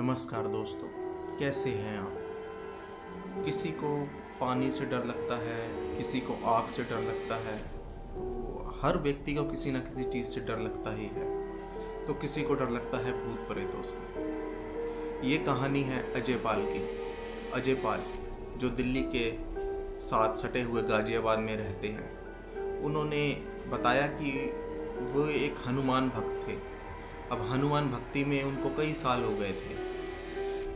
नमस्कार दोस्तों, कैसे हैं आप। किसी को पानी से डर लगता है, किसी को आग से डर लगता है। तो हर व्यक्ति को किसी न किसी चीज़ से डर लगता ही है। तो किसी को डर लगता है भूत प्रेतों से। ये कहानी है अजय पाल की। अजय पाल जो दिल्ली के साथ सटे हुए गाज़ियाबाद में रहते हैं, उन्होंने बताया कि वो एक हनुमान भक्त थे। अब हनुमान भक्ति में उनको कई साल हो गए थे।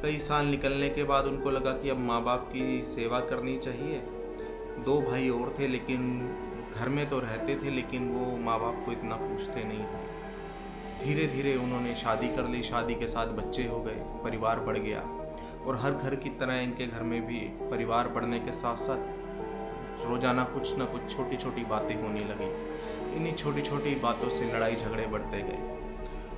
कई साल निकलने के बाद उनको लगा कि अब माँ बाप की सेवा करनी चाहिए। 2 भाई और थे, लेकिन घर में तो रहते थे, लेकिन वो माँ बाप को इतना पूछते नहीं थे। धीरे धीरे उन्होंने शादी कर ली। शादी के साथ बच्चे हो गए, परिवार बढ़ गया। और हर घर की तरह इनके घर में भी परिवार बढ़ने के साथ साथ रोज़ाना कुछ न कुछ छोटी छोटी बातें होने लगी। इन्हीं छोटी छोटी बातों से लड़ाई झगड़े बढ़ते गए।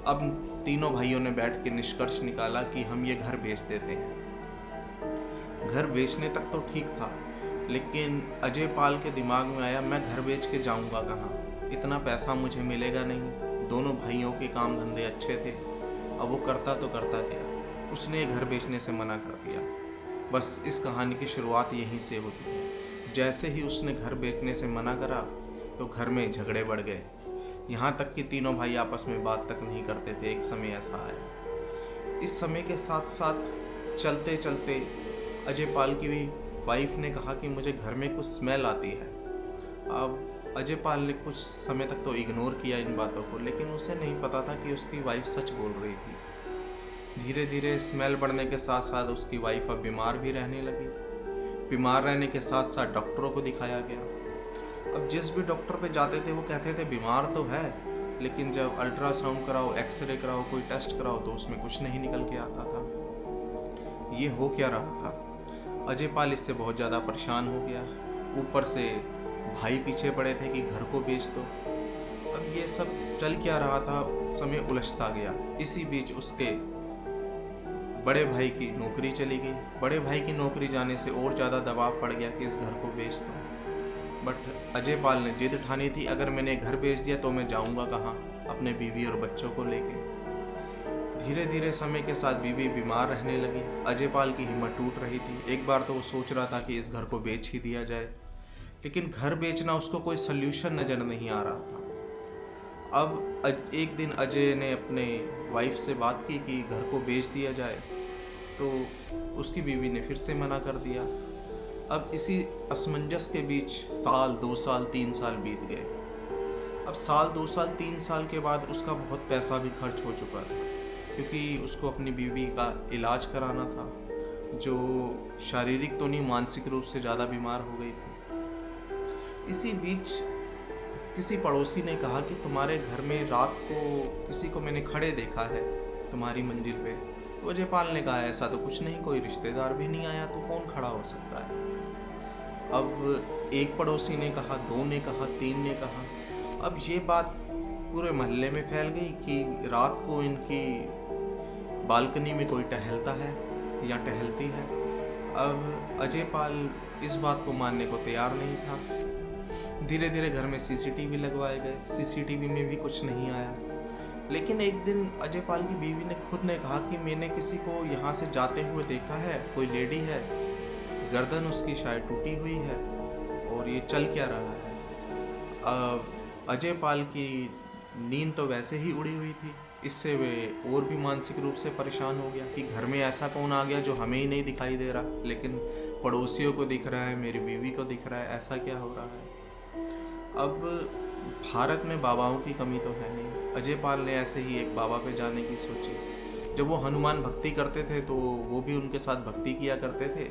अब तीनों भाइयों ने बैठ के निष्कर्ष निकाला कि हम ये घर बेच देते हैं। घर बेचने तक तो ठीक था, लेकिन अजय पाल के दिमाग में आया, मैं घर बेच के जाऊंगा कहाँ, इतना पैसा मुझे मिलेगा नहीं। दोनों भाइयों के काम धंधे अच्छे थे, अब वो करता तो करता क्या। उसने घर बेचने से मना कर दिया। बस इस कहानी की शुरुआत यहीं से होती है। जैसे ही उसने घर बेचने से मना करा तो घर में झगड़े बढ़ गए। यहाँ तक कि तीनों भाई आपस में बात तक नहीं करते थे। एक समय ऐसा आया। इस समय के साथ साथ चलते चलते अजय पाल की वाइफ ने कहा कि मुझे घर में कुछ स्मेल आती है। अब अजय पाल ने कुछ समय तक तो इग्नोर किया इन बातों को, लेकिन उसे नहीं पता था कि उसकी वाइफ सच बोल रही थी। धीरे धीरे स्मेल बढ़ने के साथ साथ उसकी वाइफ अब बीमार भी रहने लगी। बीमार रहने के साथ साथ डॉक्टरों को दिखाया गया। अब जिस भी डॉक्टर पे जाते थे वो कहते थे बीमार तो है, लेकिन जब अल्ट्रासाउंड कराओ, एक्सरे कराओ, कोई टेस्ट कराओ तो उसमें कुछ नहीं निकल के आता था। ये हो क्या रहा था। अजय पाल इससे बहुत ज़्यादा परेशान हो गया। ऊपर से भाई पीछे पड़े थे कि घर को बेच दो। अब ये सब चल क्या रहा था, समय उलझता गया। इसी बीच उसके बड़े भाई की नौकरी चली गई। बड़े भाई की नौकरी जाने से और ज़्यादा दबाव पड़ गया कि इस घर को बेच दो। बट अजय पाल ने जिद ठानी थी, अगर मैंने घर बेच दिया तो मैं जाऊंगा कहाँ अपने बीवी और बच्चों को लेके। धीरे धीरे समय के साथ बीवी बीमार रहने लगी। अजय पाल की हिम्मत टूट रही थी। एक बार तो वो सोच रहा था कि इस घर को बेच ही दिया जाए, लेकिन घर बेचना उसको कोई सल्यूशन नज़र नहीं आ रहा था। अब एक दिन अजय ने अपने वाइफ से बात की कि घर को बेच दिया जाए, तो उसकी बीवी ने फिर से मना कर दिया। अब इसी असमंजस के बीच साल, 2 साल, 3 साल बीत गए। अब साल, 2 साल, 3 साल के बाद उसका बहुत पैसा भी खर्च हो चुका था, क्योंकि उसको अपनी बीवी का इलाज कराना था, जो शारीरिक तो नहीं मानसिक रूप से ज़्यादा बीमार हो गई थी। इसी बीच किसी पड़ोसी ने कहा कि तुम्हारे घर में रात को किसी को मैंने खड़े देखा है तुम्हारी मंजिल पे। तो अजय पाल ने कहा ऐसा तो कुछ नहीं, कोई रिश्तेदार भी नहीं आया, तो कौन खड़ा हो सकता है। अब एक पड़ोसी ने कहा, 2 ने कहा, 3 ने कहा। अब ये बात पूरे मोहल्ले में फैल गई कि रात को इनकी बालकनी में कोई टहलता है या टहलती है। अब अजय पाल इस बात को मानने को तैयार नहीं था। धीरे धीरे घर में सीसीटीवी लगवाए गए। सीसीटीवी में भी कुछ नहीं आया। लेकिन एक दिन अजय पाल की बीवी ने खुद ने कहा कि मैंने किसी को यहाँ से जाते हुए देखा है, कोई लेडी है, गर्दन उसकी शायद टूटी हुई है, और ये चल क्या रहा है। अजय पाल की नींद तो वैसे ही उड़ी हुई थी, इससे वे और भी मानसिक रूप से परेशान हो गया कि घर में ऐसा कौन आ गया जो हमें ही नहीं दिखाई दे रहा, लेकिन पड़ोसियों को दिख रहा है, मेरी बीवी को दिख रहा है, ऐसा क्या हो रहा है। अब भारत में बाबाओं की कमी तो है नहीं। अजय पाल ने ऐसे ही एक बाबा पे जाने की सोची। जब वो हनुमान भक्ति करते थे तो वो भी उनके साथ भक्ति किया करते थे।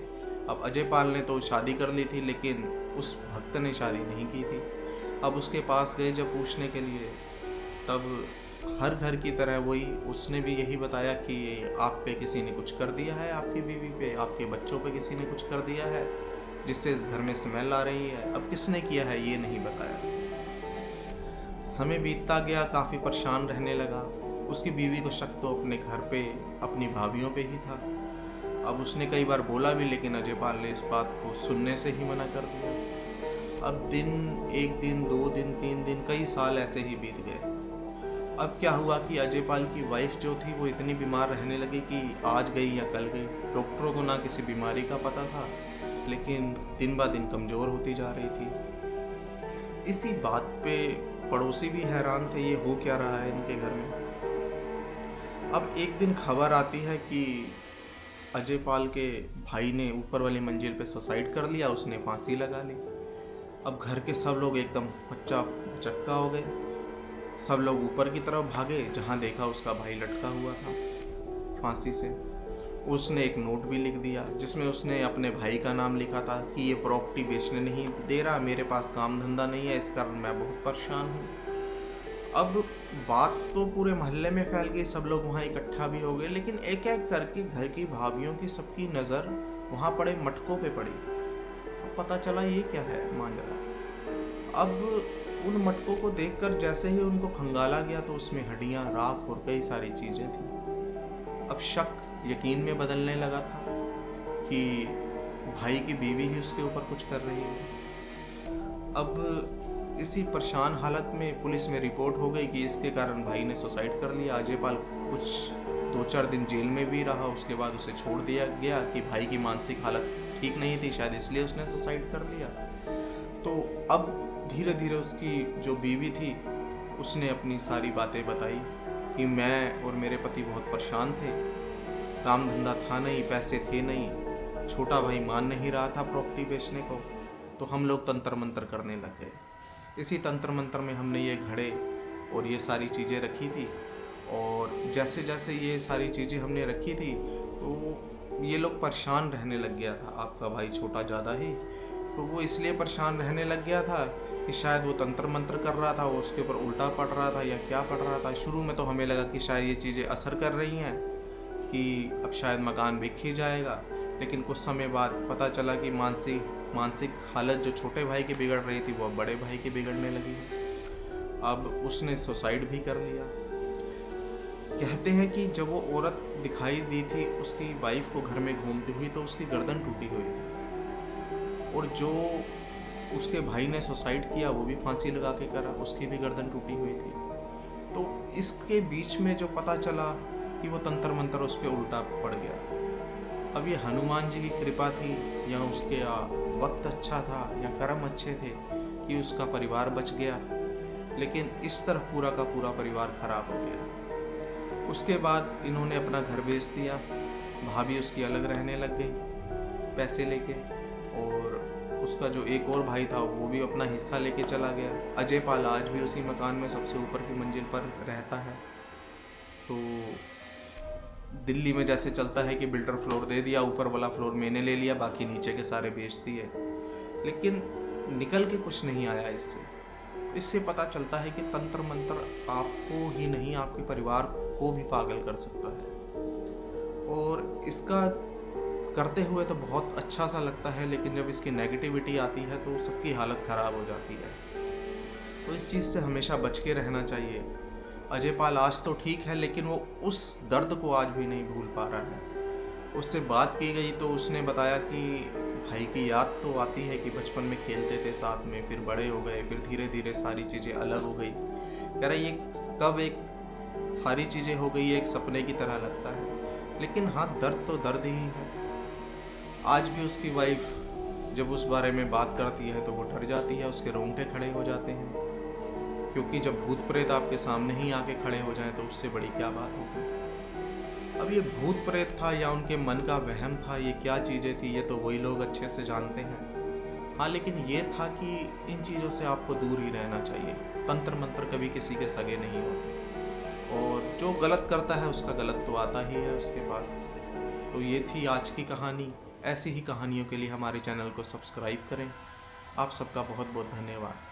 अब अजय पाल ने तो शादी कर ली थी, लेकिन उस भक्त ने शादी नहीं की थी। अब उसके पास गए जब पूछने के लिए, तब हर घर की तरह वही उसने भी यही बताया कि आप पे किसी ने कुछ कर दिया है, आपकी बीवी पे, आपके बच्चों पे किसी ने कुछ कर दिया है, जिससे इस घर में स्मेल आ रही है। अब किसने किया है ये नहीं बताया। समय बीतता गया, काफ़ी परेशान रहने लगा। उसकी बीवी को शक तो अपने घर पे, अपनी भाभीयों पे ही था। अब उसने कई बार बोला भी, लेकिन अजय पाल ने इस बात को सुनने से ही मना कर दिया। अब दिन, 1 दिन, 2 दिन, 3 दिन, कई साल ऐसे ही बीत गए। अब क्या हुआ कि अजयपाल की वाइफ जो थी वो इतनी बीमार रहने लगी कि आज गई या कल गई। डॉक्टरों को ना किसी बीमारी का पता था, लेकिन दिन ब दिन कमज़ोर होती जा रही थी। इसी बात पे पड़ोसी भी हैरान थे, ये हो क्या रहा है इनके घर में। अब एक दिन खबर आती है कि अजयपाल के भाई ने ऊपर वाली मंजिल पे सुसाइड कर लिया, उसने फांसी लगा ली। अब घर के सब लोग एकदम बच्चा चक्का हो गए। सब लोग ऊपर की तरफ भागे, जहाँ देखा उसका भाई लटका हुआ था फांसी से। उसने एक नोट भी लिख दिया जिसमें उसने अपने भाई का नाम लिखा था कि ये प्रॉपर्टी बेचने नहीं दे रहा, मेरे पास काम धंधा नहीं है, इस कारण मैं बहुत परेशान हूँ। अब बात तो पूरे मोहल्ले में फैल गई, सब लोग वहाँ इकट्ठा भी हो गए, लेकिन एक एक करके घर की भाभियों की सबकी नज़र वहाँ पड़े मटकों पे पड़ी। अब पता चला ये क्या है मांजरा। अब उन मटकों को देखकर जैसे ही उनको खंगाला गया तो उसमें हड्डियां, राख और कई सारी चीज़ें थी। अब शक यकीन में बदलने लगा था कि भाई की बीवी ही उसके ऊपर कुछ कर रही है। अब इसी परेशान हालत में पुलिस में रिपोर्ट हो गई कि इसके कारण भाई ने सुसाइड कर लिया। अजयपाल कुछ 2-4 दिन जेल में भी रहा, उसके बाद उसे छोड़ दिया गया कि भाई की मानसिक हालत ठीक नहीं थी, शायद इसलिए उसने सुसाइड कर लिया। तो अब धीरे धीरे उसकी जो बीवी थी उसने अपनी सारी बातें बताई कि मैं और मेरे पति बहुत परेशान थे, काम धंधा था नहीं, पैसे थे नहीं, छोटा भाई मान नहीं रहा था प्रॉपर्टी बेचने को, तो हम लोग तंत्र मंत्र करने लग गए। इसी तंत्र मंत्र में हमने ये घड़े और ये सारी चीज़ें रखी थी, और जैसे जैसे ये सारी चीज़ें हमने रखी थी तो ये लोग परेशान रहने लग गया था। आपका भाई छोटा ज़्यादा ही, तो वो इसलिए परेशान रहने लग गया था कि शायद वो तंत्र मंत्र कर रहा था, वो उसके ऊपर उल्टा पड़ रहा था या क्या पड़ रहा था। शुरू में तो हमें लगा कि शायद ये चीज़ें असर कर रही हैं कि अब शायद मकान बिक ही जाएगा, लेकिन कुछ समय बाद पता चला कि मानसिक हालत जो छोटे भाई की बिगड़ रही थी वो अब बड़े भाई की बिगड़ने लगी। अब उसने सुसाइड भी कर लिया। कहते हैं कि जब वो औरत दिखाई दी थी उसकी वाइफ को घर में घूमती हुई तो उसकी गर्दन टूटी हुई थी, और जो उसके भाई ने सुसाइड किया वो भी फांसी लगा के करा, उसकी भी गर्दन टूटी हुई थी। तो इसके बीच में जो पता चला कि वो तंत्र मंत्र उस पर उल्टा पड़ गया। अब ये हनुमान जी की कृपा थी या उसके वक्त अच्छा था या कर्म अच्छे थे कि उसका परिवार बच गया, लेकिन इस तरह पूरा का पूरा परिवार खराब हो गया। उसके बाद इन्होंने अपना घर बेच दिया, भाभी उसकी अलग रहने लग गई पैसे लेके, और उसका जो एक और भाई था वो भी अपना हिस्सा लेके चला गया। अजयपाल आज भी उसी मकान में सबसे ऊपर की मंजिल पर रहता है। तो दिल्ली में जैसे चलता है कि बिल्डर फ्लोर दे दिया, ऊपर वाला फ्लोर मैंने ले लिया, बाकी नीचे के सारे बेच दिए, लेकिन निकल के कुछ नहीं आया इससे पता चलता है कि तंत्र मंत्र आपको ही नहीं आपके परिवार को भी पागल कर सकता है। और इसका करते हुए तो बहुत अच्छा सा लगता है, लेकिन जब इसकी नेगेटिविटी आती है तो सबकी हालत ख़राब हो जाती है। तो इस चीज़ से हमेशा बच के रहना चाहिए। अजयपाल आज तो ठीक है, लेकिन वो उस दर्द को आज भी नहीं भूल पा रहा है। उससे बात की गई तो उसने बताया कि भाई की याद तो आती है कि बचपन में खेलते थे साथ में, फिर बड़े हो गए, फिर धीरे धीरे सारी चीज़ें अलग हो गई। कह रहा ये कब एक सारी चीज़ें हो गई, एक सपने की तरह लगता है, लेकिन हाँ दर्द तो दर्द ही है। आज भी उसकी वाइफ जब उस बारे में बात करती है तो वो डर जाती है, उसके रोंगटे खड़े हो जाते हैं, क्योंकि जब भूत प्रेत आपके सामने ही आके खड़े हो जाएं तो उससे बड़ी क्या बात होगी। अब ये भूत प्रेत था या उनके मन का वहम था, ये क्या चीज़ें थी, ये तो वही लोग अच्छे से जानते हैं। हाँ, लेकिन ये था कि इन चीज़ों से आपको दूर ही रहना चाहिए। तंत्र मंत्र कभी किसी के सगे नहीं होते, और जो गलत करता है उसका गलत तो आता ही है उसके पास। तो ये थी आज की कहानी। ऐसी ही कहानियों के लिए हमारे चैनल को सब्सक्राइब करें। आप सबका बहुत बहुत धन्यवाद।